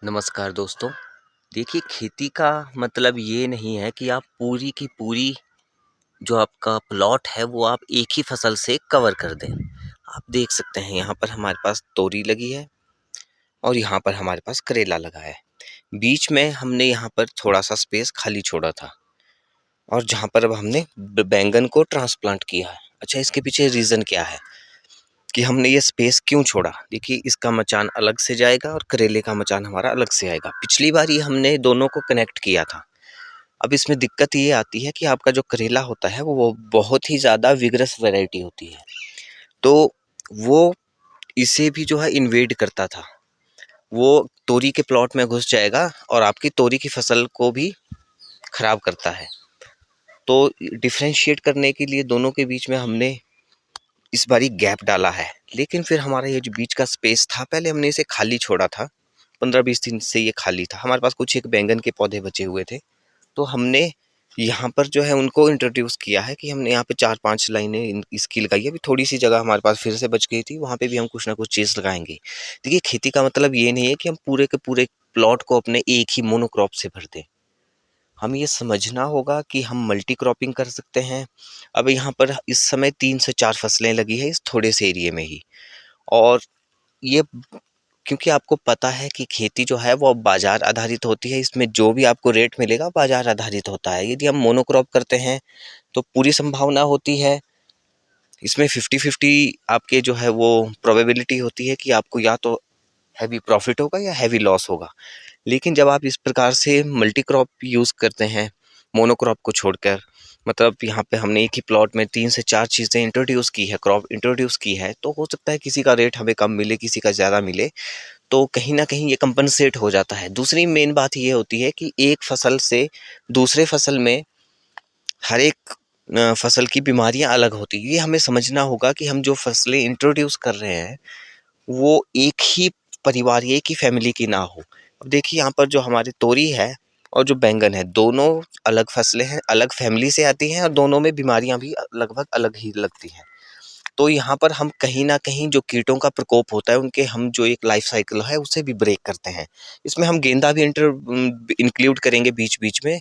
नमस्कार दोस्तों। देखिए, खेती का मतलब ये नहीं है कि आप पूरी की पूरी जो आपका प्लॉट है वो आप एक ही फसल से कवर कर दें। आप देख सकते हैं यहाँ पर हमारे पास तोरी लगी है और यहाँ पर हमारे पास करेला लगा है। बीच में हमने यहाँ पर थोड़ा-सा स्पेस खाली छोड़ा था और जहाँ पर अब हमने बैंगन को ट्रांसप्लांट किया है। अच्छा, इसके पीछे रीज़न क्या है कि हमने ये स्पेस क्यों छोड़ा? देखिए, इसका मचान अलग से जाएगा और करेले का मचान हमारा अलग से आएगा। पिछली बारी हमने दोनों को कनेक्ट किया था। अब इसमें दिक्कत ये आती है कि आपका जो करेला होता है वो बहुत ही ज़्यादा विगरस वैरायटी होती है। तो वो इसे भी जो है इन्वेड करता था। वो तोरी के प्लॉट में घुस जाएगा और आपकी तोरी की फसल को भी खराब करता है। तो डिफरेंशिएट करने के लिए दोनों के बीच में हमने इस बारी गैप डाला है। लेकिन फिर हमारा ये जो बीच का स्पेस था, पहले हमने इसे खाली छोड़ा था। 15-20 दिन से ये खाली था। हमारे पास कुछ एक बैंगन के पौधे बचे हुए थे। तो हमने यहाँ पर जो है उनको इंट्रोड्यूस किया है कि हमने यहाँ पे 4-5 लाइनें इसकी लगाई है। अभी थोड़ी-सी जगह हमारे पास फिर से बच गई थी, वहाँ पे भी हम कुछ ना कुछ चीज़ लगाएँगे। देखिए, खेती का मतलब ये नहीं है कि हम पूरे के पूरे प्लॉट को अपने एक ही मोनोक्रॉप से भर दें। हमें ये समझना होगा कि हम मल्टी क्रॉपिंग कर सकते हैं। अब यहाँ पर इस समय 3 से 4 फसलें लगी हैं इस थोड़े से एरिये में ही। और ये क्योंकि आपको पता है कि खेती जो है वो बाजार आधारित होती है, इसमें जो भी आपको रेट मिलेगा बाजार आधारित होता है। यदि हम मोनोक्रॉप करते हैं तो पूरी संभावना होती है, इसमें 50-50 आपके जो है वो प्रोबेबिलिटी होती है कि आपको या तो हैवी प्रॉफिट होगा या हैवी लॉस होगा। लेकिन जब आप इस प्रकार से मल्टी क्रॉप यूज़ करते हैं, मोनोक्रॉप को छोड़कर, मतलब यहाँ पे हमने एक ही प्लॉट में 3 से 4 चीज़ें इंट्रोड्यूस की है, क्रॉप इंट्रोड्यूस की है, तो हो सकता है किसी का रेट हमें कम मिले, किसी का ज़्यादा मिले, तो कहीं न कहीं ये कंपनसेट हो जाता है। दूसरी मेन बात ये होती है कि एक फसल से दूसरे फसल में हर एक फसल की बीमारियाँ अलग होती हैं। ये हमें समझना होगा कि हम जो फसलें इंट्रोड्यूस कर रहे हैं, वो एक ही परिवार, एक ही फैमिली की ना हो। अब देखिए, यहाँ पर जो हमारी तोरी है और जो बैंगन है, दोनों अलग फसलें हैं, अलग फैमिली से आती हैं और दोनों में बीमारियाँ भी लगभग अलग ही लगती हैं। तो यहाँ पर हम कहीं न कहीं जो कीटों का प्रकोप होता है, उनके हम जो एक लाइफ साइकिल है, उसे भी ब्रेक करते हैं। इसमें हम गेंदा भी इंक्लूड करेंगे बीच-बीच में,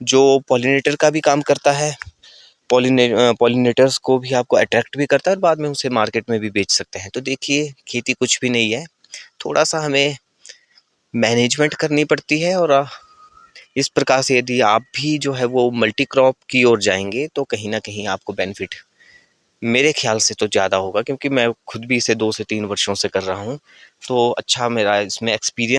जो पॉलिनेटर का भी काम करता है। पॉलिनेटर्स को भी आपको अट्रैक्ट भी करता है और बाद में उसे मार्केट में भी बेच सकते हैं। तो देखिए, खेती कुछ भी नहीं है, थोड़ा-सा हमें मैनेजमेंट करनी पड़ती है और इस प्रकार से यदि आप भी जो है वो मल्टी क्रॉप की ओर जाएँगे, तो कहीं न कहीं आपको बेनिफिट मेरे ख्याल से तो ज़्यादा होगा, क्योंकि मैं खुद भी इसे 2 से 3 वर्षों से कर रहा हूँ। तो अच्छा मेरा इसमें एक्सपीरियंस